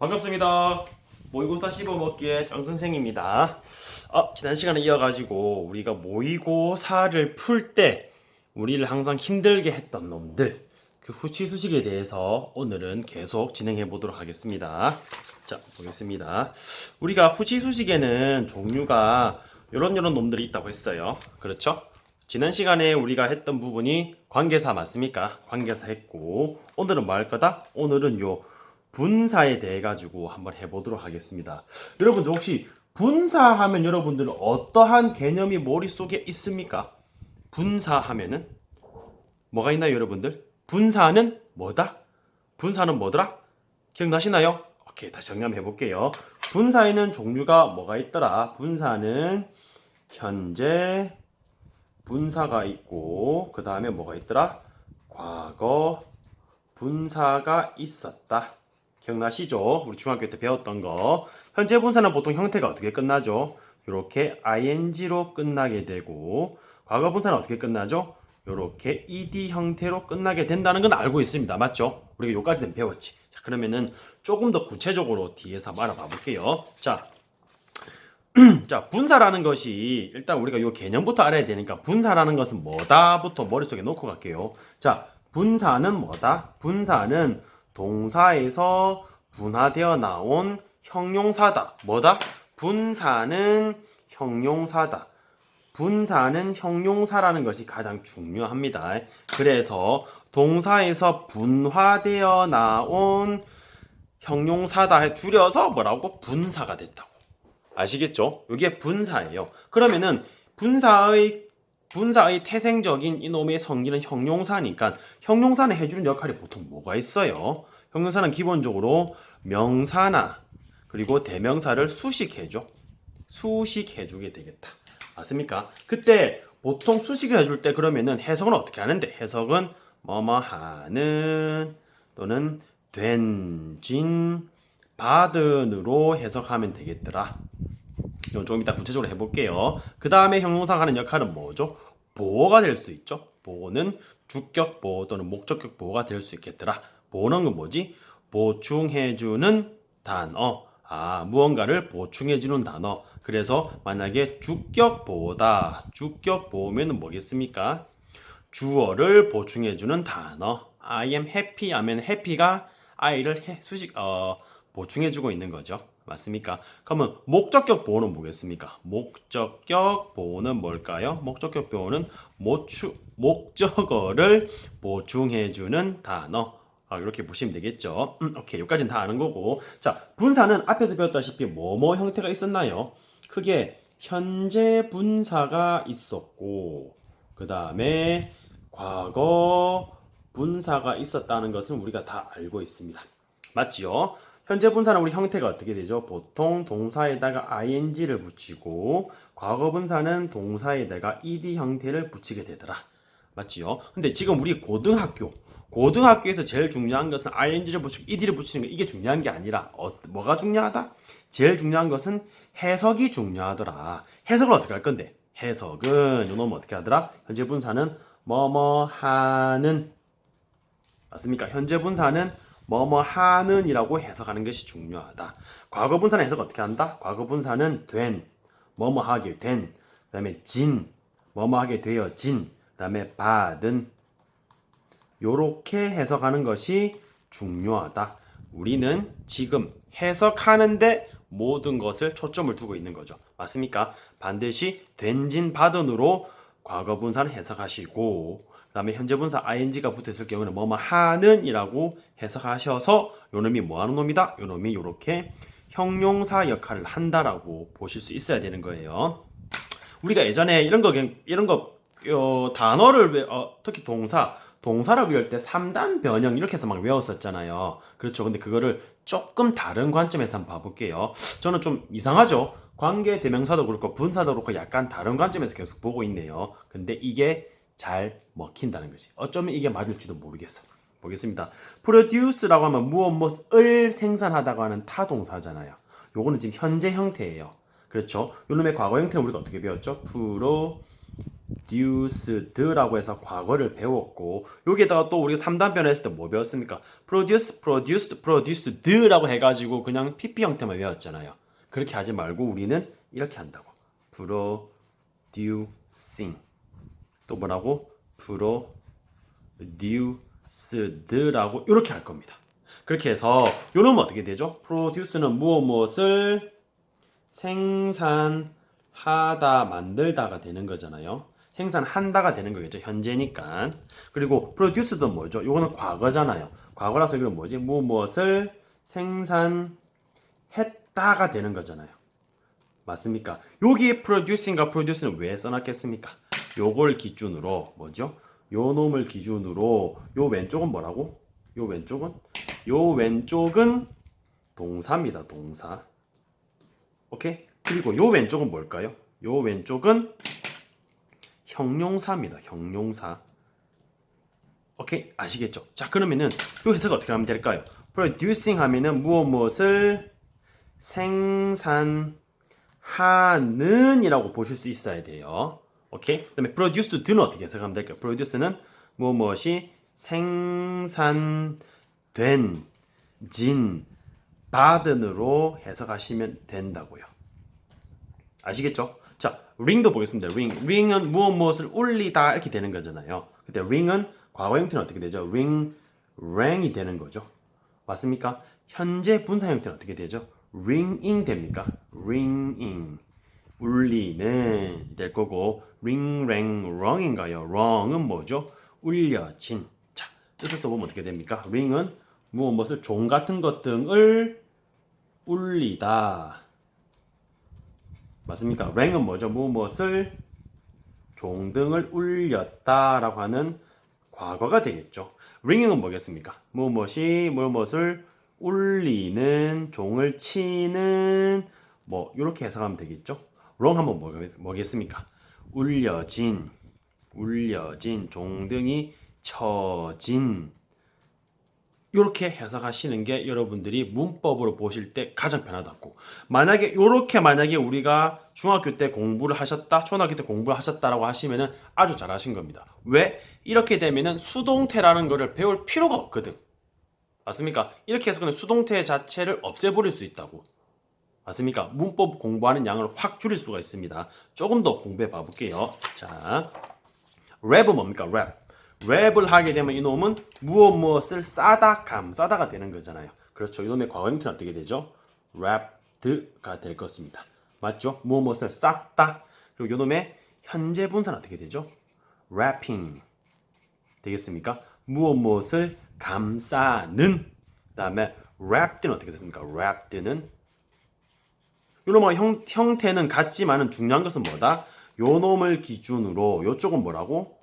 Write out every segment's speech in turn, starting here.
반갑습니다. 모의고사 씹어먹기의 정 선생입니다. 지난 시간에 이어가지고 우리가 모의고사를 풀 때 우리를 항상 힘들게 했던 놈들, 그 후치수식에 대해서 오늘은 계속 진행해 보도록 하겠습니다. 자, 보겠습니다. 우리가 후치수식에는 종류가 요런 놈들이 있다고 했어요. 그렇죠? 지난 시간에 우리가 했던 부분이 관계사 맞습니까? 관계사 했고, 오늘은 뭐 할 거다? 오늘은 요 분사에 대해 가지고 한번 해보도록 하겠습니다. 여러분들 혹시 분사하면 여러분들은 어떠한 개념이 머릿속에 있습니까? 분사하면은 뭐가 있나요, 여러분들? 분사는 뭐다? 분사는 뭐더라? 기억나시나요? 오케이, 다시 정리해 볼게요. 분사에는 종류가 뭐가 있더라? 분사는 현재 분사가 있고, 그 다음에 뭐가 있더라? 과거 분사가 있었다. 기억나시죠? 우리 중학교 때 배웠던 거. 현재 분사는 보통 형태가 어떻게 끝나죠? 이렇게 ing로 끝나게 되고, 과거 분사는 어떻게 끝나죠? 이렇게 ed 형태로 끝나게 된다는 건 알고 있습니다. 맞죠? 우리가 여기까지는 배웠지. 자, 그러면은 조금 더 구체적으로 뒤에서 한번 알아봐 볼게요. 자, 분사라는 것이 일단 우리가 이 개념부터 알아야 되니까 분사라는 것은 뭐다부터 머릿속에 놓고 갈게요. 자, 분사는 뭐다? 분사는 동사에서 분화되어 나온 형용사다. 뭐다? 분사는 형용사다. 분사는 형용사라는 것이 가장 중요합니다. 그래서 동사에서 분화되어 나온 형용사다 줄여서 뭐라고? 분사가 됐다고. 아시겠죠? 이게 분사예요. 그러면은 분사의 태생적인 이놈의 성질은 형용사니까 형용사는 해주는 역할이 보통 뭐가 있어요? 형용사는 기본적으로 명사나 그리고 대명사를 수식해줘. 수식해주게 되겠다. 맞습니까? 그때 보통 수식을 해줄 때 그러면은 해석은 어떻게 하는데? 해석은 뭐뭐 하는 또는 된, 진, 받은으로 해석하면 되겠더라. 조금 이따 구체적으로 해볼게요. 그 다음에 형용사가 하는 역할은 뭐죠? 보어가 될 수 있죠. 보어는 주격 보어 또는 목적격 보어가 될 수 있겠더라. 보어는 건 뭐지? 보충해주는 단어. 무언가를 보충해주는 단어. 그래서 만약에 주격 보어다. 주격 보어면 뭐겠습니까? 주어를 보충해주는 단어. I am happy 하면 happy가 I를 보충해주고 있는 거죠. 맞습니까? 그러면 목적격 보어는 뭐겠습니까? 목적격 보어는 뭘까요? 목적격 보어는 목적어를 보충해주는 단어. 이렇게 보시면 되겠죠. 오케이, 여기까지는 다 아는 거고. 자, 분사는 앞에서 배웠다시피 뭐뭐 형태가 있었나요? 크게 현재 분사가 있었고, 그 다음에 과거 분사가 있었다는 것은 우리가 다 알고 있습니다. 맞지요? 현재 분사는 우리 형태가 어떻게 되죠? 보통 동사에다가 ing를 붙이고 과거 분사는 동사에다가 ed 형태를 붙이게 되더라. 맞지요? 근데 지금 우리 고등학교에서 제일 중요한 것은 ing를 붙이고 ed를 붙이는 거 이게 중요한 게 아니라 뭐가 중요하다? 제일 중요한 것은 해석이 중요하더라. 해석을 어떻게 할 건데? 해석은 이놈 어떻게 하더라? 현재 분사는 뭐뭐 하는 맞습니까? 현재 분사는 뭐뭐 하는 이라고 해석하는 것이 중요하다. 과거 분사는 해석 어떻게 한다? 과거 분사는 된, 뭐뭐 하게 된, 그 다음에 진, 뭐뭐 하게 되어진, 그 다음에 받은 요렇게 해석하는 것이 중요하다. 우리는 지금 해석하는데 모든 것을 초점을 두고 있는 거죠. 맞습니까? 반드시 된진 받은으로 과거 분사는 해석하시고 그 다음에 현재 분사 ing가 붙어있을 경우는 뭐뭐 하는 이라고 해석하셔서 요놈이 뭐 하는 놈이다? 요놈이 요렇게 형용사 역할을 한다라고 보실 수 있어야 되는 거예요. 우리가 예전에 이런 거 단어를 특히 동사를 외울 때 3단 변형 이렇게 해서 막 외웠었잖아요. 그렇죠. 근데 그거를 조금 다른 관점에서 한번 봐볼게요. 저는 좀 이상하죠. 관계 대명사도 그렇고 분사도 그렇고 약간 다른 관점에서 계속 보고 있네요. 근데 이게 잘 먹힌다는 거지. 어쩌면 이게 맞을지도 모르겠어. 보겠습니다. produce라고 하면 무엇을 생산하다고 하는 타동사잖아요. 요거는 지금 현재 형태예요. 그렇죠. 요놈의 과거 형태는 우리가 어떻게 배웠죠? produced라고 해서 과거를 배웠고 여기에다가 또 우리가 3단변 했을 때 뭐 배웠습니까? produce, produced, produced라고 해가지고 그냥 PP 형태만 외웠잖아요. 그렇게 하지 말고 우리는 이렇게 한다고. producing 또 뭐라고? produce드라고 이렇게 할 겁니다. 그렇게 해서 요놈은 어떻게 되죠? produce는 무엇을 생산하다 만들다가 되는 거잖아요. 생산한다가 되는 거겠죠. 현재니까. 그리고 produce도 뭐죠? 요거는 과거잖아요. 과거라서 이건 뭐지? 무엇을 생산했다가 되는 거잖아요. 맞습니까? 여기 producing과 produce는 왜 써놨겠습니까? 요걸 기준으로 뭐죠? 요 놈을 기준으로 요 왼쪽은 뭐라고? 요 왼쪽은 동사입니다. 동사. 오케이? 그리고 요 왼쪽은 뭘까요? 요 왼쪽은 형용사입니다. 형용사. 오케이? 아시겠죠? 자, 그러면은 요 해석 어떻게 하면 될까요? producing 하면은 무엇을 생산하는 이라고 보실 수 있어야 돼요. 오케이? 그다음에 produced는 어떻게 해석하면 될까요? produce는 무엇이 생산된 받은으로 해석하시면 된다고요. 아시겠죠? 자, ring도 보겠습니다. ring은 무엇을 울리다 이렇게 되는 거잖아요. 근데 ring은 과거 형태는 어떻게 되죠? rang이 되는 거죠. 맞습니까? 현재 분사 형태는 어떻게 되죠? ringing 됩니까? ringing 울리는 될 거고 ring, rang, wrong인가요? wrong은 뭐죠? 울려진. 자, 뜻을 써보면 어떻게 됩니까? ring은 무엇을 종 같은 것 등을 울리다. 맞습니까? ring은 뭐죠? 무엇을 종등을 울렸다라고 하는 과거가 되겠죠. ringing은 뭐겠습니까? 무엇을 울리는, 종을 치는 뭐 이렇게 해석하면 되겠죠. wrong 한번 뭐겠습니까? 울려진, 종등이 쳐진 이렇게 해석하시는 게 여러분들이 문법으로 보실 때 가장 편하다고. 만약에 우리가 중학교 때 공부를 하셨다, 초등학교 때 공부를 하셨다라고 하시면은 아주 잘하신 겁니다. 왜? 이렇게 되면은 수동태라는 거를 배울 필요가 없거든. 맞습니까? 이렇게 해서 그냥 수동태 자체를 없애버릴 수 있다고. 맞습니까? 문법 공부하는 양을 확 줄일 수가 있습니다. 조금 더 공부해 봐 볼게요. 자, 랩은 뭡니까? 랩을 하게 되면 이놈은 무엇을 싸다, 감싸다가 되는 거잖아요. 그렇죠. 이놈의 과거 형태는 어떻게 되죠? wrapped가 될 것입니다. 맞죠? 무엇을 쌌다. 그리고 이놈의 현재 분사는 어떻게 되죠? wrapping 되겠습니까? 무엇을 감싸는. 그다음에 wrapped는 어떻게 됐습니까? wrapped는 요놈의 형태는 같지만은 중요한 것은 뭐다? 요놈을 기준으로 요쪽은 뭐라고?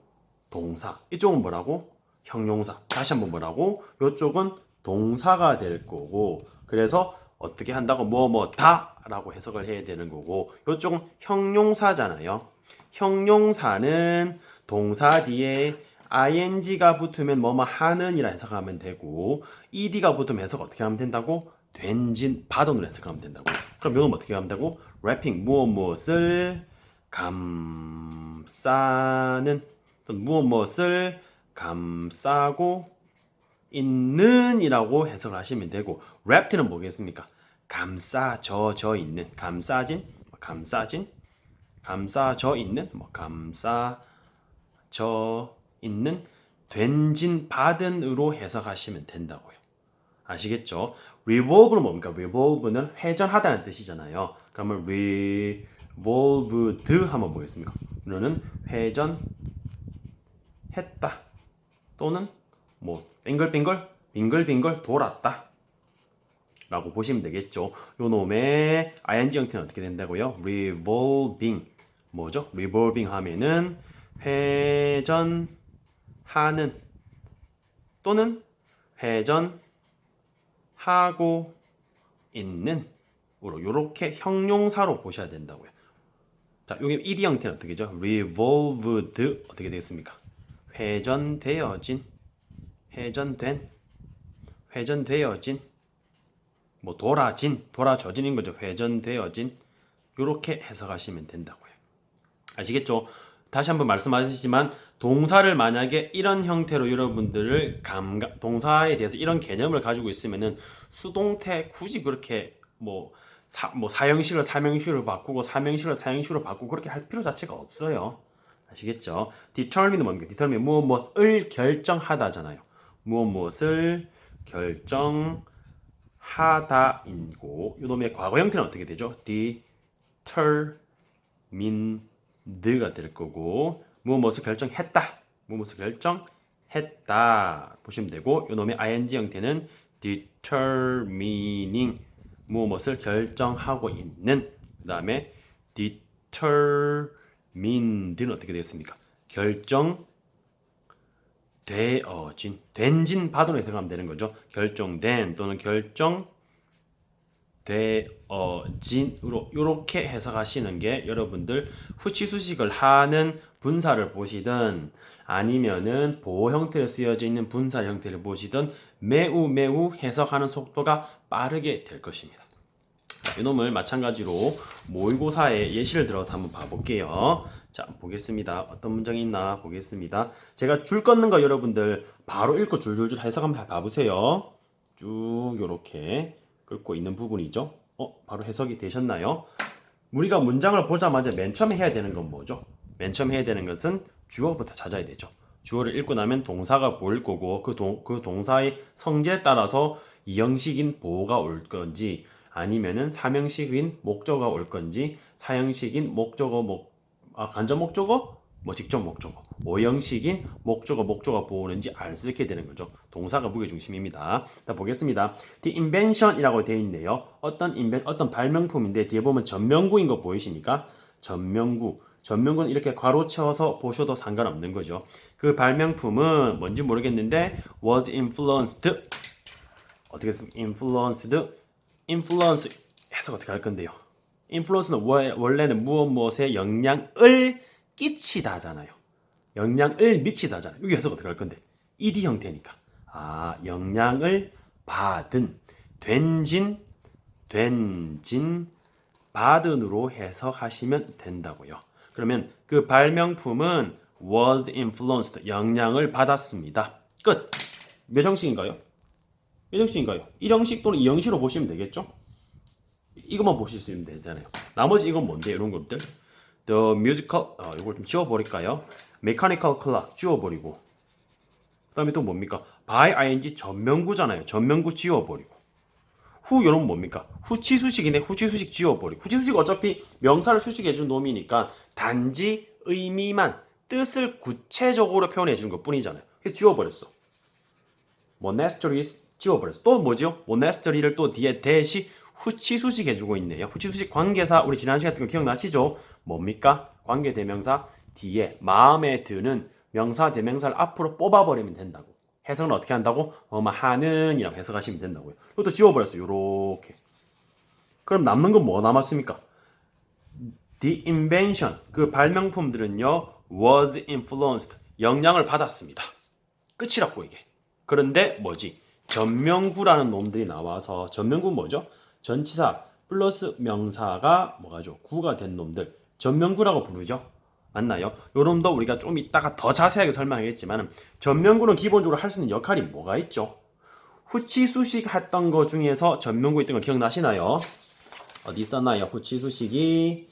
동사. 이쪽은 뭐라고? 형용사. 다시 한번 뭐라고? 이쪽은 동사가 될 거고 그래서 어떻게 한다고 뭐뭐다 라고 해석을 해야 되는 거고 이쪽은 형용사잖아요. 형용사는 동사 뒤에 ing가 붙으면 뭐뭐 하는 이라 해석하면 되고 ed가 붙으면 해석 어떻게 하면 된다고? 된진 받은으로 해석하면 된다고. 그럼 이건 어떻게 하면 되고? wrapping 무엇을 감싸는 무엇을 감싸고 있는 이라고 해석을 하시면 되고 wrapped는 뭐겠습니까? 감싸져 있는, 감싸져 있는, 감싸져 있는, 된진 받은으로 해석하시면 된다고요. 아시겠죠? revolve는 뭡니까? revolve는 회전하다는 뜻이잖아요. 그러면 revolved 한번 보겠습니다. 이거는 회전 했다 또는 뭐 빙글빙글 돌았다 라고 보시면 되겠죠. 요 놈의 ing 형태는 어떻게 된다고요? revolving 뭐죠? revolving 하면은 회전하는 또는 회전하고 있는 으로 요렇게 형용사로 보셔야 된다고요. 자, 여기 ed 형태는 어떻게 되죠? revolved 어떻게 되겠습니까? 회전되어진, 뭐 돌아져진인 거죠. 회전되어진 이렇게 해석하시면 된다고요. 아시겠죠? 다시 한번 말씀하시지만 동사를 만약에 이런 형태로 여러분들을 동사에 대해서 이런 개념을 가지고 있으면은 수동태 굳이 그렇게 사형식을 삼형식으로 바꾸고 삼형식을 사형식으로 바꾸고 그렇게 할 필요 자체가 없어요. 아시겠죠? determine은 뭡니까? determine 무엇 무엇을 결정하다잖아요. 무엇 무엇을 결정하다인고 이놈의 과거 형태는 어떻게 되죠? determined가 될 거고 무엇 무엇을 결정했다. 무엇 무엇을 결정했다 보시면 되고 이놈의 ing 형태는 determining 무엇 무엇을 결정하고 있는 그 다음에 determined는 어떻게 되겠습니까? 된진 받으로 해석하면 되는 거죠. 결정된 또는 결정되어진으로 이렇게 해석하시는 게 여러분들 후치수식을 하는 분사를 보시든 아니면은 보호 형태로 쓰여져 있는 분사 형태를 보시든 매우 해석하는 속도가 빠르게 될 것입니다. 자, 이놈을 마찬가지로 모의고사의 예시를 들어서 한번 봐볼게요. 자, 보겠습니다. 어떤 문장이 있나 보겠습니다. 제가 줄 걷는 거 여러분들 바로 읽고 줄줄줄 해석 한번 봐보세요. 쭉 이렇게 긁고 있는 부분이죠. 바로 해석이 되셨나요? 우리가 문장을 보자마자 맨 처음에 해야 되는 건 뭐죠? 맨 처음 해야 되는 것은 주어부터 찾아야 되죠. 주어를 읽고 나면 동사가 보일 거고 그 동사의 성질에 따라서 이형식인 보호가 올 건지 아니면은 삼형식인 목적어가 올 건지 사형식인 간접 목적어 직접 목적어 오형식인 목적어 보호는지 알 수 있게 되는 거죠. 동사가 무게중심입니다. 자, 보겠습니다. The invention이라고 되어 있네요. 어떤 발명품인데 뒤에 보면 전명구인 거 보이십니까? 전명구는 이렇게 괄호 채워서 보셔도 상관없는 거죠. 그 발명품은 뭔지 모르겠는데 was influenced 어떻게 쓰면 influence 해석 어떻게 할 건데요? influence는 원래는 무엇에 영향을 끼치다잖아요. 영향을 미치다잖아요. 여기 해석 어떻게 할 건데? ed 형태니까. 영향을 받은 된진 받은으로 해석하시면 된다고요. 그러면 그 발명품은 was influenced 영향을 받았습니다. 끝. 몇 형식인가요? 몇 형식인가요? 1형식 또는 2형식으로 보시면 되겠죠? 이것만 보실 수 있으면 되잖아요. 나머지 이건 뭔데? 이런 것들. The musical 이걸 좀 지워버릴까요? Mechanical clock 지워버리고 그 다음에 또 뭡니까? by ing 전명구잖아요. 전명구 지워버리고 후 이런 뭡니까? 후치수식인데 후치수식 지워버리고 후치수식 어차피 명사를 수식해준 놈이니까 단지 의미만 뜻을 구체적으로 표현해주는 것 뿐이잖아요. 그래서 지워버렸어. monasteries 지워버렸어. 또 뭐죠? monastery를 또 뒤에 대시 후치수식 해주고 있네요. 후치수식 관계사 우리 지난 시간 같은 거 기억나시죠? 뭡니까? 관계대명사 뒤에 마음에 드는 명사 대명사를 앞으로 뽑아버리면 된다고. 해석은 어떻게 한다고? 하는 이라고 해석하시면 된다고요. 이것도 지워버렸어요. 요렇게. 그럼 남는 건 뭐 남았습니까? The invention 그 발명품들은요 was influenced 영향을 받았습니다. 끝이라고 이게. 그런데 뭐지? 전명구라는 놈들이 나와서 전명구 뭐죠? 전치사 플러스 명사가 뭐가죠? 구가 된 놈들 전명구라고 부르죠. 맞나요? 요놈도 우리가 좀 이따가 더 자세하게 설명하겠지만 전명구는 기본적으로 할 수 있는 역할이 뭐가 있죠? 후치수식 했던 거 중에서 전명구 있던 거 기억나시나요? 어디 있었나요? 후치수식이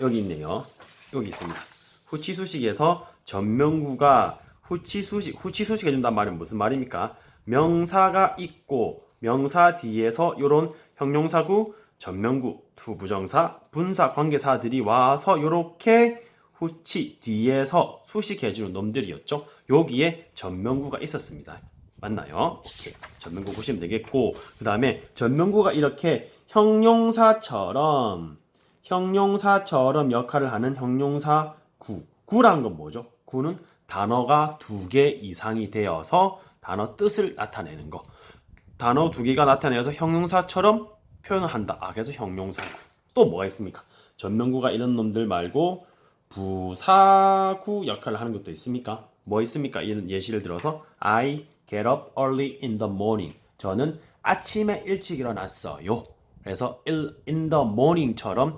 여기 있네요. 여기 있습니다. 후치수식에서 전명구가 후치수식 해준단 말은 무슨 말입니까? 명사가 있고 명사 뒤에서 요런 형용사구, 전명구, 투부정사, 분사 관계사들이 와서 요렇게 후치 뒤에서 수식해주는 놈들이었죠. 여기에 전명구가 있었습니다. 맞나요? 오케이. 전명구 보시면 되겠고 그 다음에 전명구가 이렇게 형용사처럼 역할을 하는 형용사 구라는 건 뭐죠? 구는 단어가 2개 이상이 되어서 단어 뜻을 나타내는 거. 단어 2개가 나타내서 형용사처럼 표현을 한다. 그래서 형용사구. 또 뭐가 있습니까? 전명구가 이런 놈들 말고 부사구 역할을 하는 것도 있습니까? 뭐 있습니까? 이런 예시를 들어서 I get up early in the morning. 저는 아침에 일찍 일어났어요. 그래서 in the morning처럼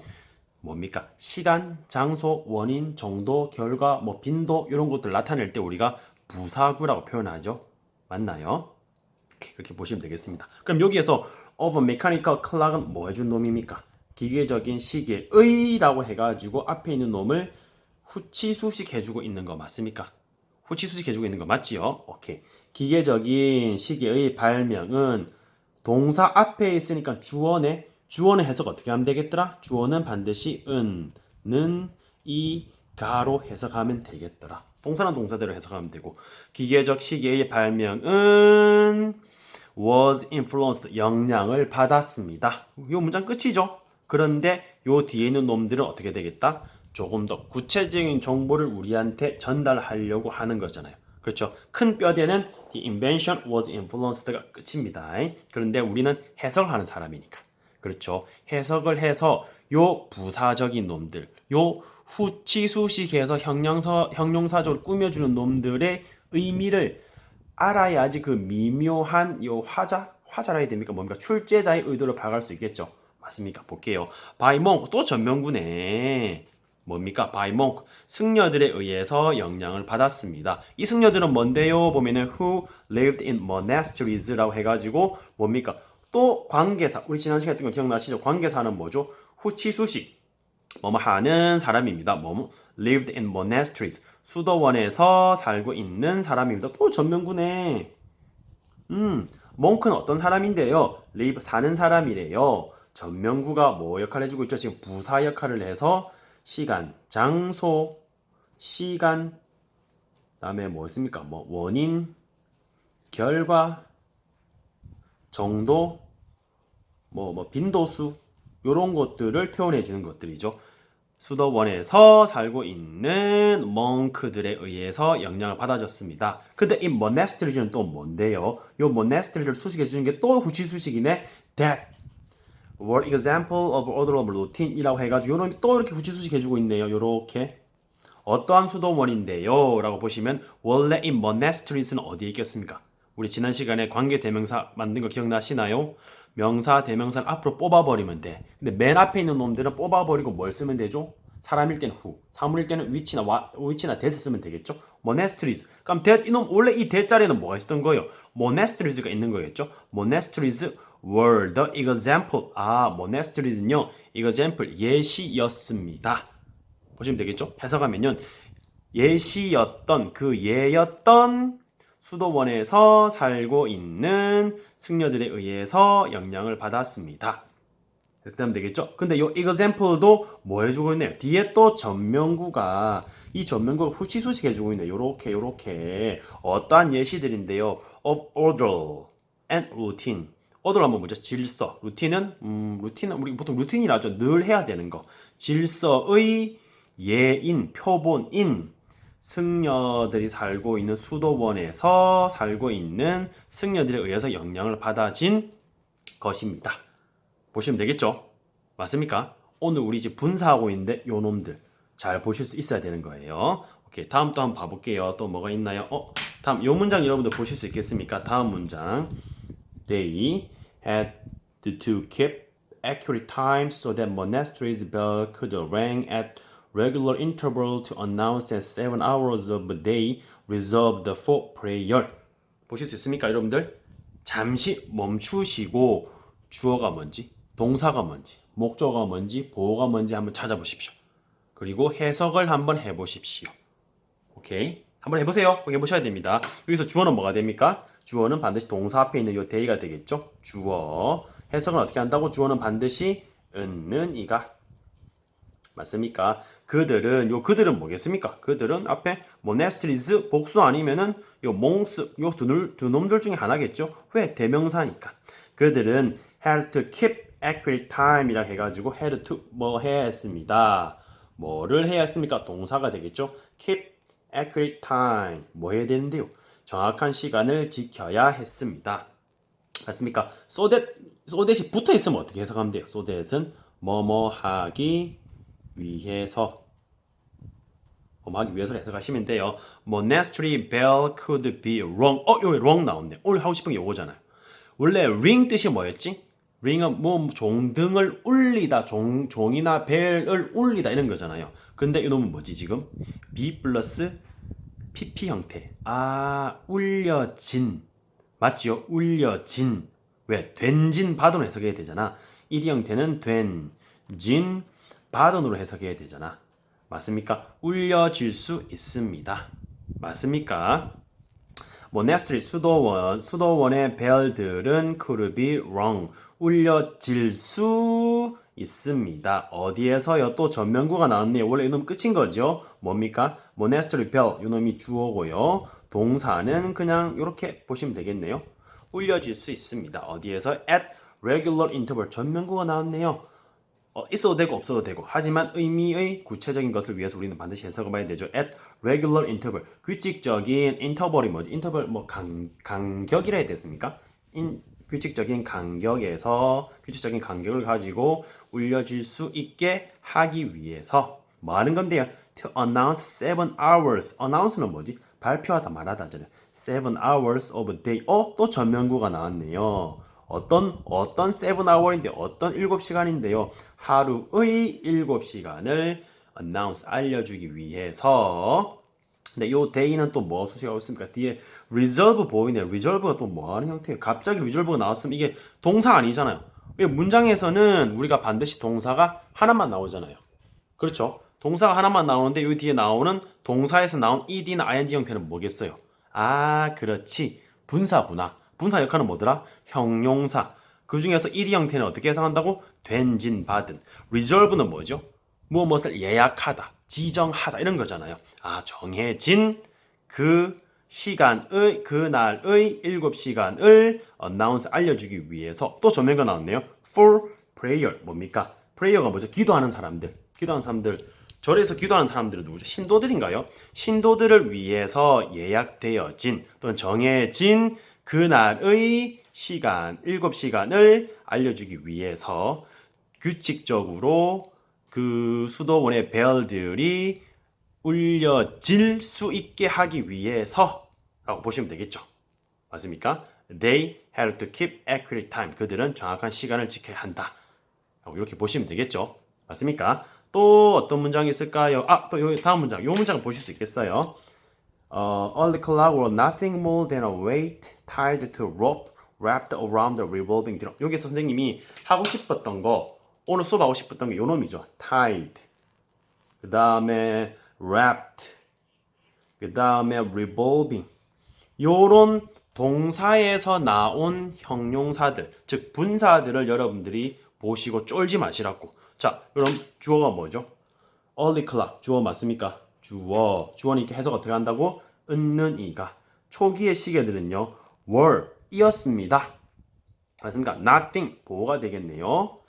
뭡니까? 시간, 장소, 원인, 정도, 결과, 뭐 빈도 이런 것들 나타낼 때 우리가 부사구라고 표현하죠. 맞나요? 그렇게 보시면 되겠습니다. 그럼 여기에서 of a mechanical clock은 뭐 해준 놈입니까? 기계적인 시계의라고 해가지고 앞에 있는 놈을 후치수식 해주고 있는 거 맞습니까? 후치수식 해주고 있는 거 맞지요? 오케이. 기계적인 시계의 발명은 동사 앞에 있으니까 주어의 해석 어떻게 하면 되겠더라? 주어는 반드시 는, 이, 가로 해석하면 되겠더라. 동사는 동사대로 해석하면 되고 기계적 시계의 발명은 was influenced 영향을 받았습니다. 이 문장 끝이죠. 그런데 요 뒤에 있는 놈들은 어떻게 되겠다? 조금 더 구체적인 정보를 우리한테 전달하려고 하는 거잖아요. 그렇죠. 큰 뼈대는 the invention was influenced가 끝입니다. 그런데 우리는 해석하는 사람이니까. 그렇죠. 해석을 해서 요 부사적인 놈들, 요 후치수식해서 형용사적으로 꾸며주는 놈들의 의미를 알아야지 그 미묘한 요 화자라 해야 됩니까? 뭡니까? 출제자의 의도를 파악할 수 있겠죠. 맞습니까? 볼게요. by monk 또 전명구네. 뭡니까? by monk 승려들에 의해서 영향을 받았습니다. 이 승려들은 뭔데요? 보면은 who lived in monasteries라고 해가지고 뭡니까? 또 관계사 우리 지난 시간에 했던 거 기억나시죠? 관계사는 뭐죠? 후치수식 뭐뭐 하는 사람입니다. 뭐 lived in monasteries 수도원에서 살고 있는 사람입니다. 또 전명구네. 몽크는 어떤 사람인데요? live 사는 사람이래요. 전명구가 뭐 역할을 해주고 있죠? 지금 부사 역할을 해서 시간, 장소, 시간, 그다음에 뭐 있습니까? 뭐 원인, 결과, 정도, 뭐 빈도수 이런 것들을 표현해 주는 것들이죠. 수도원에서 살고 있는 몽크들에 의해서 영향을 받아줬습니다. 근데 이 monastery는 또 뭔데요? 이 monastery를 수식해 주는 게 또 후치수식이네. That were example of order of routine이라고 해가지고 요놈이 또 이렇게 후치수식 해주고 있네요. 요렇게 어떠한 수도원인데요? 라고 보시면 원래 이 monasteries는 어디에 있겠습니까? 우리 지난 시간에 관계대명사 만든 거 기억나시나요? 명사, 대명사를 앞으로 뽑아버리면 돼. 근데 맨 앞에 있는 놈들은 뽑아버리고 뭘 쓰면 되죠? 사람일 때는 who, 사물일 때는 which나 that을 쓰면 되겠죠? monasteries. 그럼 that 이놈 원래 이 that 자리에는 뭐가 있었던 거예요? monasteries가 있는 거겠죠? monasteries were the example. monasteries는요, example 예시였습니다. 보시면 되겠죠? 해석하면요, 예였던 수도원에서 살고 있는 승려들에 의해서 영향을 받았습니다. 이렇게 하면 되겠죠? 근데 이 example도 뭐 해주고 있네요? 뒤에 또 전명구가 이 전명구가 후치수식 해주고 있네요. 요렇게 어떠한 예시들인데요? of order and routine. order 한번 보죠. 질서. 루틴은 우리 보통 루틴이라죠. 늘 해야 되는 거. 질서의 예인, 표본인 승려들이 살고 있는 수도원에서 살고 있는 승려들에 의해서 영향을 받아진 것입니다. 보시면 되겠죠? 맞습니까? 오늘 우리 이제 분사하고 있는데 요 놈들 잘 보실 수 있어야 되는 거예요. 오케이, 다음 또 한번 봐볼게요. 또 뭐가 있나요? 다음 요 문장 여러분들 보실 수 있겠습니까? 다음 문장 They had to keep accurate time so that monastery's bell could ring at regular interval to announce that 7 hours of a day reserved for prayer. 보실 수 있습니까, 여러분들? 잠시 멈추시고 주어가 뭔지, 동사가 뭔지, 목적어가 뭔지, 보어가 뭔지 한번 찾아보십시오. 그리고 해석을 한번 해보십시오. 오케이? 한번 해보세요. 꼭 해보셔야 됩니다. 여기서 주어는 뭐가 됩니까? 주어는 반드시 동사 앞에 있는 요 day가 되겠죠? 주어. 해석은 어떻게 한다고? 주어는 반드시 는 이가. 맞습니까? 그들은 뭐겠습니까? 그들은 앞에 monasteries 복수 아니면은 요 monks 요 두 놈들 중에 하나겠죠? 왜? 대명사니까. 그들은 had to keep accurate time이라 해가지고 had to 뭐 해야 했습니다. 뭐를 해야 했습니까? 동사가 되겠죠? keep accurate time 뭐 해야 되는데요? 정확한 시간을 지켜야 했습니다. 맞습니까? so that이 붙어 있으면 어떻게 해석하면 돼요? so that은 뭐뭐 하기 위해서 하기 위해서 해석하시면 돼요. Monastery bell could be wrong. 여기 wrong 나왔네. 오늘 하고 싶은 게 이거잖아요. 원래 ring 뜻이 뭐였지? ring은 뭐 종등을 울리다, 종이나 벨을 울리다 이런 거잖아요. 근데 이놈은 뭐지 지금? be 플러스 pp 형태. 아, 울려진. 맞지요? 울려진. 왜? 된진 받은으로 해석해야 되잖아. ed 형태는 된, 진, 받은으로 해석해야 되잖아. 맞습니까? 울려질 수 있습니다. 맞습니까? 모나스트리 수도원의 벨들은 could be wrong 울려질 수 있습니다. 어디에서요? 또 전면구가 나왔네요. 원래 이놈 끝인 거죠. 뭡니까? monastery bell 이놈이 주어고요. 동사는 그냥 이렇게 보시면 되겠네요. 울려질 수 있습니다. 어디에서? at regular interval 전면구가 나왔네요. 있어도 되고 없어도 되고 하지만 의미의 구체적인 것을 위해서 우리는 반드시 해석을 봐야 되죠. at regular interval 규칙적인 interval이 뭐지? interval 뭐 간격이라 해야 됐습니까? 규칙적인 간격에서 규칙적인 간격을 가지고 울려질 수 있게 하기 위해서 뭐 하는 건데요? to announce 7 hours announce는 뭐지? 발표하다 말하다잖아요. 7 hours of day 또 전면구가 나왔네요. 어떤 7hour인데 어떤 7시간인데요. 하루의 7시간을 announce 알려주기 위해서 근데 요 day는 또 뭐 수식하고 있습니까? 뒤에 resolve 보이네요. resolve가 또 뭐 하는 형태예요? 갑자기 resolve가 나왔으면 이게 동사 아니잖아요. 왜 문장에서는 우리가 반드시 동사가 하나만 나오잖아요. 그렇죠? 동사가 하나만 나오는데 요 뒤에 나오는 동사에서 나온 ed나 ing 형태는 뭐겠어요? 아, 그렇지. 분사구나. 분사 역할은 뭐더라? 형용사. 그 중에서 1위 형태는 어떻게 해석한다고? 된진, 받은. resolve는 뭐죠? 무엇을 예약하다, 지정하다 이런 거잖아요. 아, 정해진 그 시간의 그날의 7시간을 announce 알려주기 위해서 또 조명가 나왔네요. for prayer 뭡니까? prayer가 뭐죠? 기도하는 사람들. 절에서 기도하는 사람들은 누구죠? 신도들인가요? 신도들을 위해서 예약되어진 또는 정해진 그날의 시간, 7시간을 알려주기 위해서 규칙적으로 그 수도원의 벨들이 울려질 수 있게 하기 위해서 라고 보시면 되겠죠. 맞습니까? They had to keep accurate time. 그들은 정확한 시간을 지켜야 한다. 라고 이렇게 보시면 되겠죠. 맞습니까? 또 어떤 문장이 있을까요? 또 다음 문장. 이 문장을 보실 수 있겠어요. All the clock was nothing more than a weight tied to a rope wrapped around the revolving drum. 여기서 선생님이 하고 싶었던 거, 오늘 수업하고 싶었던 게 요 놈이죠. tied. 그 다음에 wrapped. 그 다음에 revolving. 요런 동사에서 나온 형용사들, 즉 분사들을 여러분들이 보시고 쫄지 마시라고. 자, 그럼 주어가 뭐죠? early clock. 주어 맞습니까? 주어니까 해석 어떻게 한다고? 은는 이가. 초기의 시계들은요. were 이었습니다. 맞습니까? nothing 보호가 되겠네요.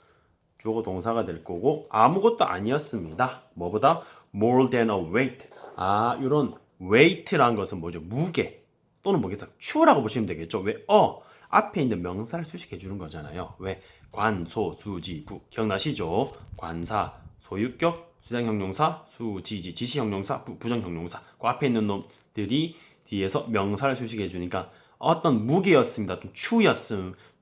주어가 동사가 될 거고 아무것도 아니었습니다. 뭐보다? more than a weight. 아, 이런 weight라는 것은 뭐죠? 무게 또는 뭐겠어? 추라고 보시면 되겠죠. 왜? 앞에 있는 명사를 수식해 주는 거잖아요. 왜? 관, 소, 수, 지, 구. 기억나시죠? 관사, 소유격, 수장형용사, 수지지, 지시형용사, 부정형용사. 그 앞에 있는 놈들이 뒤에서 명사를 수식해 주니까 어떤 무게였습니다. 좀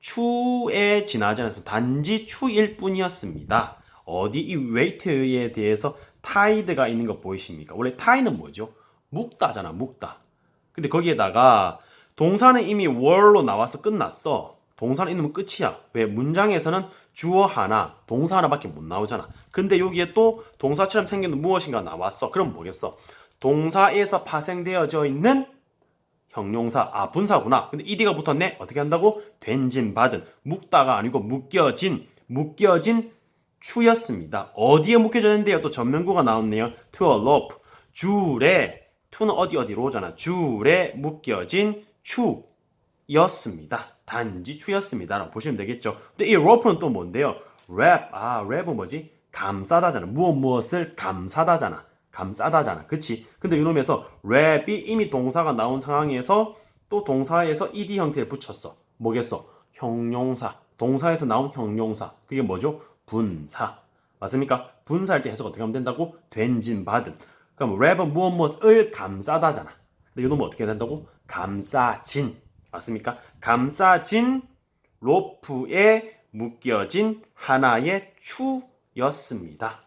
추에 지나지 않았습니다. 단지 추일 뿐이었습니다. 어디 이 웨이트에 대해서 타이드가 있는 거 보이십니까? 원래 타이는 뭐죠? 묵다잖아, 묵다. 근데 거기에다가 동사는 이미 were로 나와서 끝났어. 동사는 있으면 끝이야. 왜? 문장에서는 주어 하나, 동사 하나밖에 못 나오잖아. 근데 여기에 또 동사처럼 생긴 무엇인가 나왔어. 그럼 뭐겠어? 동사에서 파생되어져 있는 형용사, 분사구나. 근데 ed가 붙었네? 어떻게 한다고? 된진, 받은. 묵다가 아니고 묶여진 추였습니다. 어디에 묶여졌는데요? 또 전면구가 나왔네요. to a rope. 줄에, to는 어디로 오잖아. 줄에 묶여진 추였습니다. 단지 추였습니다. 라고 보시면 되겠죠. 근데 이 rope는 또 뭔데요? wrap. wrap은 뭐지? 감싸다잖아. 무엇을 감싸다잖아. 그치? 근데 이놈에서 wrap이 이미 동사가 나온 상황에서 또 동사에서 ed 형태를 붙였어. 뭐겠어? 형용사. 동사에서 나온 형용사. 그게 뭐죠? 분사. 맞습니까? 분사할 때 해석 어떻게 하면 된다고? 된진, 받은. 그럼 wrap은 무엇을 감싸다잖아. 근데 이놈은 어떻게 된다고? 감싸진. 맞습니까? 감싸진 로프에 묶여진 하나의 추였습니다.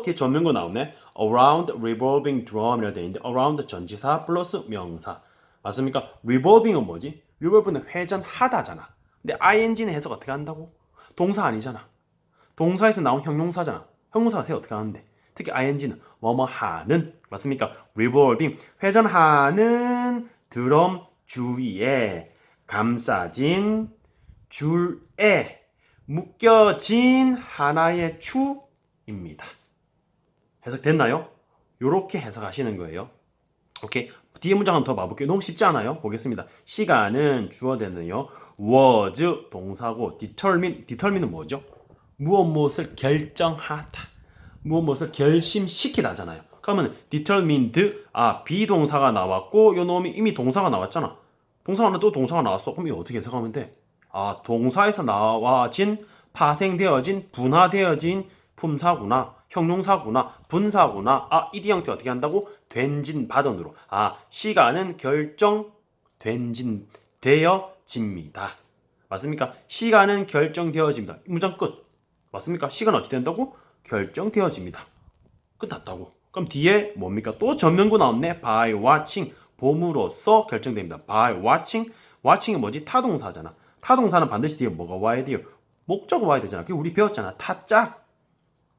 뒤에 전면구 나오네. Around revolving drum이라고 되어 있는데 around 전치사 플러스 명사. 맞습니까? revolving은 뭐지? revolve는 회전하다잖아. 근데 ing는 해석 어떻게 한다고? 동사 아니잖아. 동사에서 나온 형용사잖아. 형용사가 해석 어떻게 하는데? 특히 ing는 뭐뭐 하는. 맞습니까? revolving 회전하는 드럼 주위에 감싸진 줄에 묶여진 하나의 추입니다. 해석됐나요? 요렇게 해석하시는 거예요. 오케이. 뒤에 문장 한번 더 봐볼게요. 너무 쉽지 않아요? 보겠습니다. 시간은 주어되는요. was 동사고 determine은 뭐죠? 무엇을 결정하다. 무엇을 결심시키다잖아요. 그러면 determined 비동사가 나왔고 요 놈이 이미 동사가 나왔잖아. 동사가 또 동사가 나왔어. 그럼 이거 어떻게 해석하면 돼? 동사에서 나와진 파생되어진 분화되어진 품사구나. 형용사구나. 분사구나. 이디 형태 어떻게 한다고? 된진 받은으로. 시간은 되어집니다. 맞습니까? 시간은 결정되어집니다. 문장 끝. 맞습니까? 시간은 어떻게 된다고? 결정되어집니다. 끝났다고. 그럼 뒤에 뭡니까? 또 전면구 나왔네. by watching. 봄으로써 결정됩니다. by watching. watching이 뭐지? 타동사잖아. 타동사는 반드시 뒤에 뭐가 와야 돼요? 목적어 와야 되잖아. 그게 우리 배웠잖아. 타짝.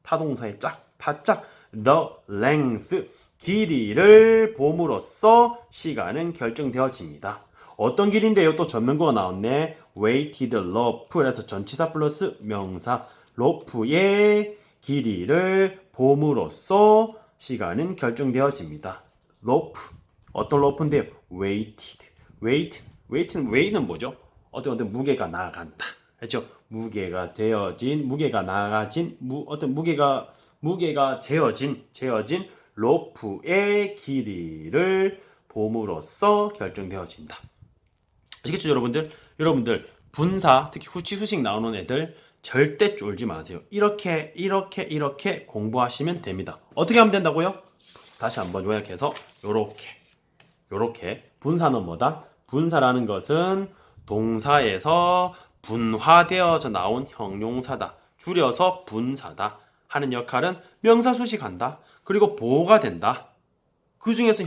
타동사의 짝. 타짝. the length. 길이를 봄으로써 시간은 결정되어집니다. 어떤 길인데요? 또 전면구가 나왔네. weighted rope. 그래서 전치사 플러스 명사. 로프의 길이를 봄으로써 시간은 결정되어집니다. 로프. 어떤 로프인데요? weighted. weight는 뭐죠? 어떤 무게가 나간다. 그렇죠? 무게가 되어진, 무게가 나가진, 어떤 무게가 재어진 로프의 길이를 봄으로써 결정되어진다. 아시겠죠, 여러분들? 여러분들 분사, 특히 후치수식 나오는 애들 절대 쫄지 마세요. 이렇게 공부하시면 됩니다. 어떻게 하면 된다고요? 다시 한번 요약해서 요렇게 분사는 뭐다? 분사라는 것은 동사에서 분화되어져 나온 형용사다. 줄여서 분사다. 하는 역할은 명사 수식한다. 그리고 보호가 된다. 그 중에서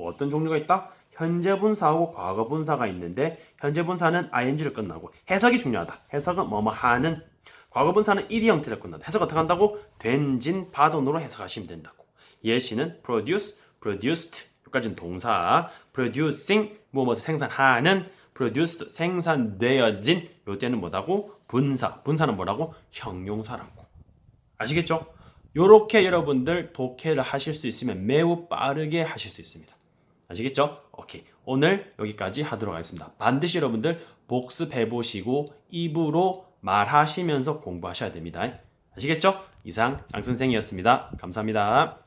어떤 종류가 있다? 현재 분사하고 과거 분사가 있는데 현재 분사는 ing를 끝나고 해석이 중요하다. 해석은 뭐뭐 하는. 과거 분사는 ed 형태를 끝난다. 해석 어떻게 한다고? 된진 받은으로 해석하시면 된다고. 예시는 produce, produced 여기까지는 동사. producing 무엇을 생산하는. produced 생산되어진 요때는 뭐라고? 분사. 분사는 뭐라고? 형용사라고. 아시겠죠? 요렇게 여러분들 독해를 하실 수 있으면 매우 빠르게 하실 수 있습니다. 아시겠죠? 오케이. 오늘 여기까지 하도록 하겠습니다. 반드시 여러분들 복습해 보시고 입으로 말하시면서 공부하셔야 됩니다. 아시겠죠? 이상 장 선생이었습니다. 감사합니다.